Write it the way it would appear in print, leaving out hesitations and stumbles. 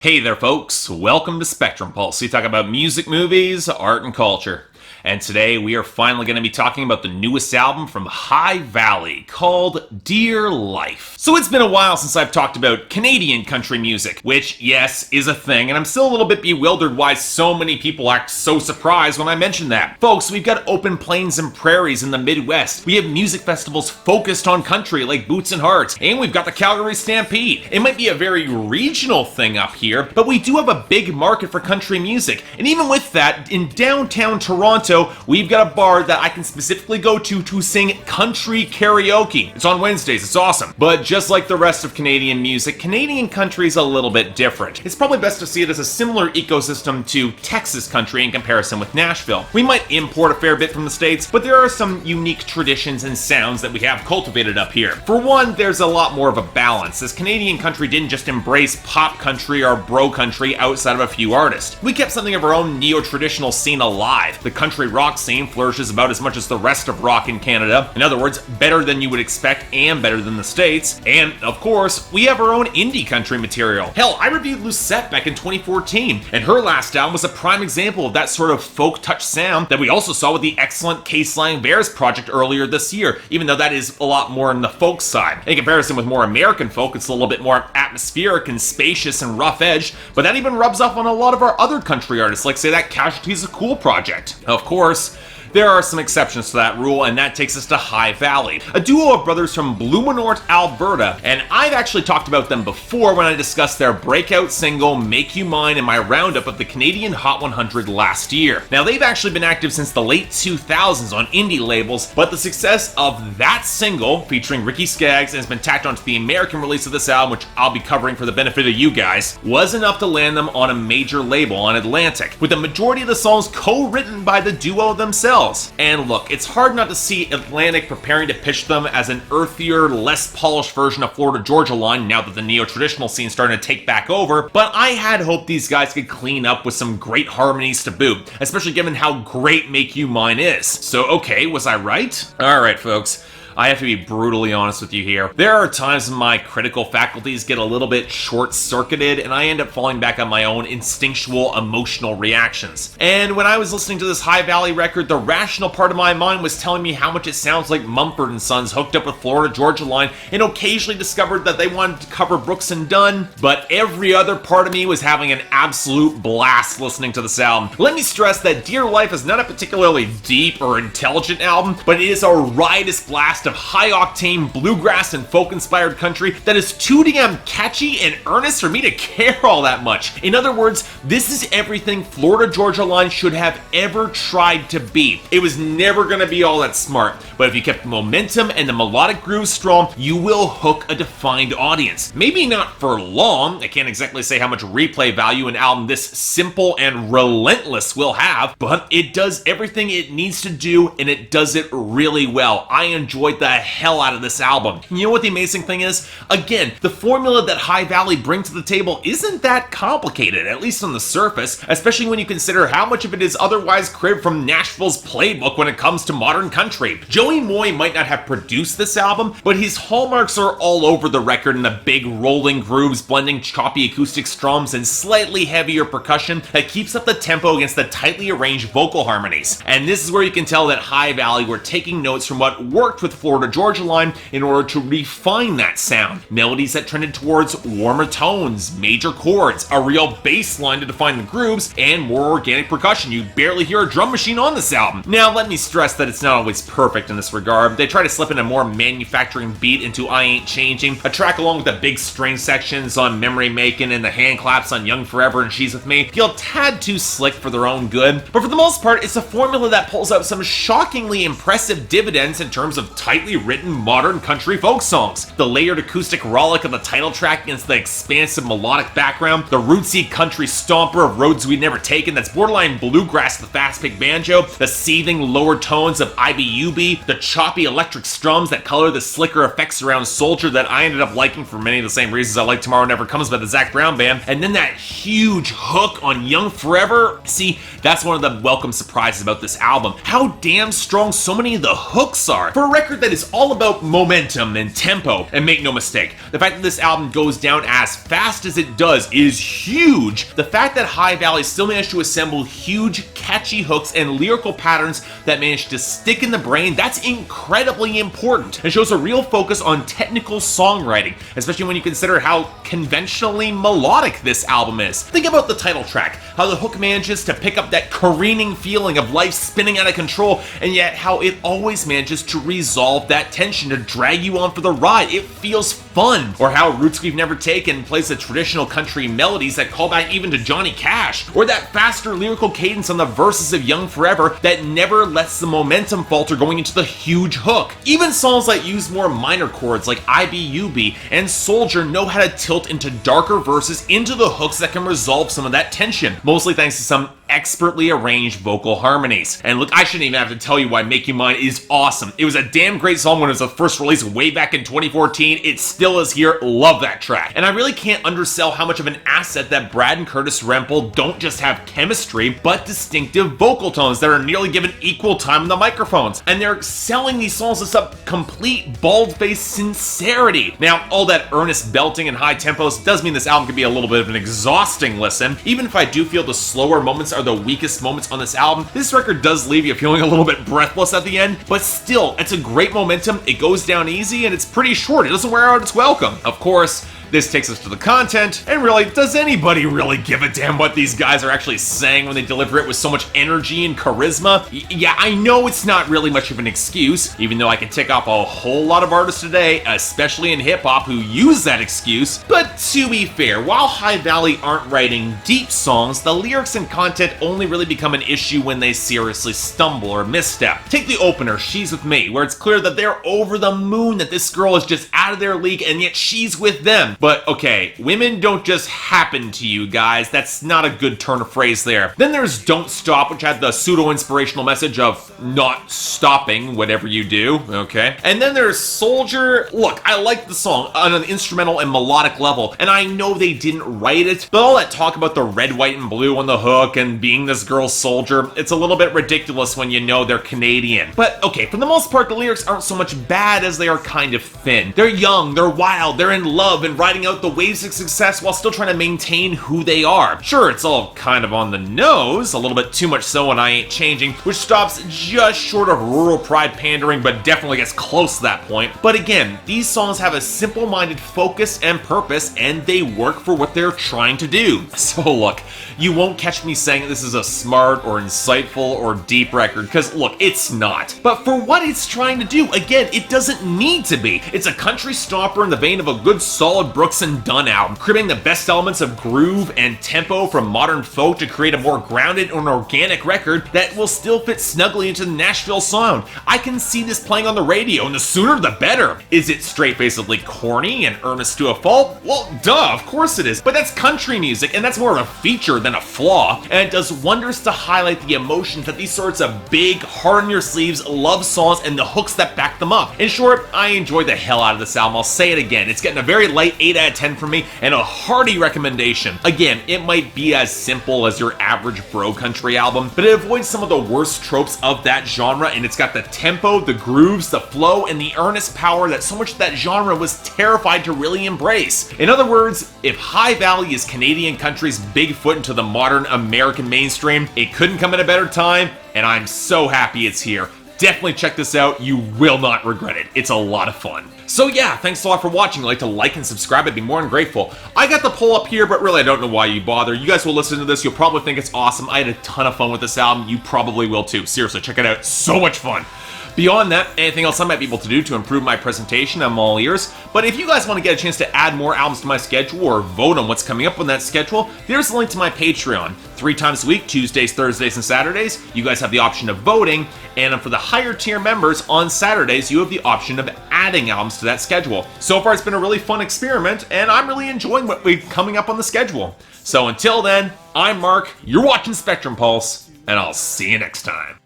Hey there, folks. Welcome to Spectrum Pulse. We talk about music, movies, art, and culture. And today we are finally going to be talking about the newest album from High Valley called Dear Life. So it's been a while since I've talked about Canadian country music, which, yes, is a thing, and I'm still a little bit bewildered why so many people act so surprised when I mention that. Folks, we've got open plains and prairies in the Midwest. We have music festivals focused on country like Boots and Hearts, and we've got the Calgary Stampede. It might be a very regional thing up here, but we do have a big market for country music. And even with that, in downtown Toronto, we've got a bar that I can specifically go to sing country karaoke. It's on Wednesdays, it's awesome. But just like the rest of Canadian music, Canadian country is a little bit different. It's probably best to see it as a similar ecosystem to Texas country in comparison with Nashville. We might import a fair bit from the States, but there are some unique traditions and sounds that we have cultivated up here. For one, there's a lot more of a balance, as Canadian country didn't just embrace pop country or bro country outside of a few artists. We kept something of our own neo-traditional scene alive. The country rock scene flourishes about as much as the rest of rock in Canada. In other words, better than you would expect and better than the States. And, of course, we have our own indie country material. Hell, I reviewed Lucette back in 2014, and her last album was a prime example of that sort of folk touch sound that we also saw with the excellent Case Lang Bears project earlier this year, even though that is a lot more on the folk side. In comparison with more American folk, it's a little bit more atmospheric and spacious and rough edged, but that even rubs off on a lot of our other country artists, like say that Casualties of Cool project. Of course, there are some exceptions to that rule, and that takes us to High Valley, a duo of brothers from Blumenort, Alberta, and I've actually talked about them before when I discussed their breakout single Make You Mine in my roundup of the Canadian Hot 100 last year. Now, they've actually been active since the late 2000s on indie labels, but the success of that single, featuring Ricky Skaggs, and has been tacked onto the American release of this album, which I'll be covering for the benefit of you guys, was enough to land them on a major label on Atlantic, with the majority of the songs co-written by the duo themselves. And look, it's hard not to see Atlantic preparing to pitch them as an earthier, less polished version of Florida Georgia Line now that the neo-traditional scene's starting to take back over, but I had hoped these guys could clean up with some great harmonies to boot, especially given how great Make You Mine is. So okay, was I right? Alright folks, I have to be brutally honest with you here. There are times when my critical faculties get a little bit short-circuited and I end up falling back on my own instinctual emotional reactions. And when I was listening to this High Valley record, the rational part of my mind was telling me how much it sounds like Mumford & Sons hooked up with Florida Georgia Line and occasionally discovered that they wanted to cover Brooks and Dunn, but every other part of me was having an absolute blast listening to this album. Let me stress that Dear Life is not a particularly deep or intelligent album, but it is a riotous blast of high-octane bluegrass and folk-inspired country that is too damn catchy and earnest for me to care all that much. In other words, this is everything Florida Georgia Line should have ever tried to be. It was never going to be all that smart, but if you kept the momentum and the melodic groove strong, you will hook a defined audience. Maybe not for long, I can't exactly say how much replay value an album this simple and relentless will have, but it does everything it needs to do, and it does it really well. I enjoyed the hell out of this album. You know what the amazing thing is? Again, the formula that High Valley bring to the table isn't that complicated, at least on the surface, especially when you consider how much of it is otherwise cribbed from Nashville's playbook when it comes to modern country. Joey Moy might not have produced this album, but his hallmarks are all over the record in the big rolling grooves, blending choppy acoustic strums and slightly heavier percussion that keeps up the tempo against the tightly arranged vocal harmonies. And this is where you can tell that High Valley were taking notes from what worked with Florida Georgia Line in order to refine that sound. Melodies that trended towards warmer tones, major chords, a real bass line to define the grooves, and more organic percussion. You barely hear a drum machine on this album. Now, let me stress that it's not always perfect in this regard. They try to slip in a more manufacturing beat into I Ain't Changing, a track along with the big string sections on Memory Makin' and the hand claps on Young Forever and She's With Me feel a tad too slick for their own good, but for the most part, it's a formula that pulls out some shockingly impressive dividends in terms of tightly written modern country folk songs. The layered acoustic rollick of the title track against the expansive melodic background, the rootsy country stomper of Roads We'd Never Taken that's borderline bluegrass to the fast-picked banjo, the seething lower tones of IBUB, the choppy electric strums that color the slicker effects around Soldier that I ended up liking for many of the same reasons I like Tomorrow Never Comes by the Zac Brown Band, and then that huge hook on Young Forever. See, that's one of the welcome surprises about this album. How damn strong so many of the hooks are. For a record record that is all about momentum and tempo, and make no mistake, the fact that this album goes down as fast as it does is huge. The fact that High Valley still managed to assemble huge, catchy hooks and lyrical patterns that managed to stick in the brain, that's incredibly important, and shows a real focus on technical songwriting, especially when you consider how conventionally melodic this album is. Think about the title track, how the hook manages to pick up that careening feeling of life spinning out of control, and yet how it always manages to resolve that tension, to drag you on for the ride. It feels fun. Or how Roots We've Never Taken plays the traditional country melodies that call back even to Johnny Cash, or that faster lyrical cadence on the verses of Young Forever that never lets the momentum falter going into the huge hook. Even songs that use more minor chords like IBUB and Soldier know how to tilt into darker verses into the hooks that can resolve some of that tension, mostly thanks to some expertly arranged vocal harmonies. And look, I shouldn't even have to tell you why Make You Mine is awesome. It was a damn great song when it was first released way back in 2014. It still is here. Love that track. And I really can't undersell how much of an asset that Brad and Curtis Rempel don't just have chemistry, but distinctive vocal tones that are nearly given equal time on the microphones. And they're selling these songs with some complete bald-faced sincerity. Now, all that earnest belting and high tempos does mean this album can be a little bit of an exhausting listen. Even if I do feel the slower moments are the weakest moments on this album, this record does leave you feeling a little bit breathless at the end, but still, it's a great momentum, it goes down easy, and it's pretty short. It doesn't wear out its welcome. Of course, this takes us to the content, and really, does anybody really give a damn what these guys are actually saying when they deliver it with so much energy and charisma? Yeah, I know it's not really much of an excuse, even though I can tick off a whole lot of artists today, especially in hip-hop, who use that excuse. But to be fair, while High Valley aren't writing deep songs, the lyrics and content only really become an issue when they seriously stumble or misstep. Take the opener, She's With Me, where it's clear that they're over the moon that this girl is just out of their league, and yet she's with them. But okay, women don't just happen to you guys. That's not a good turn of phrase there. Then there's Don't Stop, which had the pseudo-inspirational message of not stopping whatever you do, okay? And then there's Soldier. Look, I like the song on an instrumental and melodic level, and I know they didn't write it, but all that talk about the red, white, and blue on the hook and being this girl's soldier, it's a little bit ridiculous when you know they're Canadian. But okay, for the most part, the lyrics aren't so much bad as they are kind of thin. They're young, they're wild, they're in love, and riding out the waves of success while still trying to maintain who they are. Sure, it's all kind of on the nose, a little bit too much so, and I Ain't Changing, which stops just short of rural pride pandering, but definitely gets close to that point. But again, these songs have a simple-minded focus and purpose, and they work for what they're trying to do. So look, you won't catch me saying this is a smart or insightful or deep record, because look, it's not. But for what it's trying to do, again, it doesn't need to be. It's a country stomper in the vein of a good solid Brooks and Dunn album, cribbing the best elements of groove and tempo from modern folk to create a more grounded and organic record that will still fit snugly into the Nashville sound. I can see this playing on the radio, and the sooner the better. Is it straight-facedly corny and earnest to a fault? Well, duh, of course it is. But that's country music, and that's more of a feature than a flaw, and it does wonders to highlight the emotions that these sorts of big, hard-on-your-sleeves love songs and the hooks that back them up. In short, I enjoy the hell out of this album. I'll say it again. It's getting a very light 8 out of 10 from me, and a hearty recommendation. Again, it might be as simple as your average bro country album, but it avoids some of the worst tropes of that genre, and it's got the tempo, the grooves, the flow, and the earnest power that so much of that genre was terrified to really embrace. In other words, if High Valley is Canadian country's big foot into the modern American mainstream, it couldn't come at a better time, and I'm so happy it's here. Definitely check this out. You will not regret it. It's a lot of fun. So yeah, thanks a lot for watching. I'd like to like and subscribe. I'd be more than grateful. I got the poll up here, but really I don't know why you bother. You guys will listen to this. You'll probably think it's awesome. I had a ton of fun with this album. You probably will too. Seriously, check it out. So much fun. Beyond that, anything else I might be able to do to improve my presentation, I'm all ears. But if you guys want to get a chance to add more albums to my schedule or vote on what's coming up on that schedule, there's a link to my Patreon. 3 times a week, Tuesdays, Thursdays, and Saturdays, you guys have the option of voting, and for the higher tier members, on Saturdays, you have the option of adding albums to that schedule. So far, it's been a really fun experiment, and I'm really enjoying what we've coming up on the schedule. So until then, I'm Mark, you're watching Spectrum Pulse, and I'll see you next time.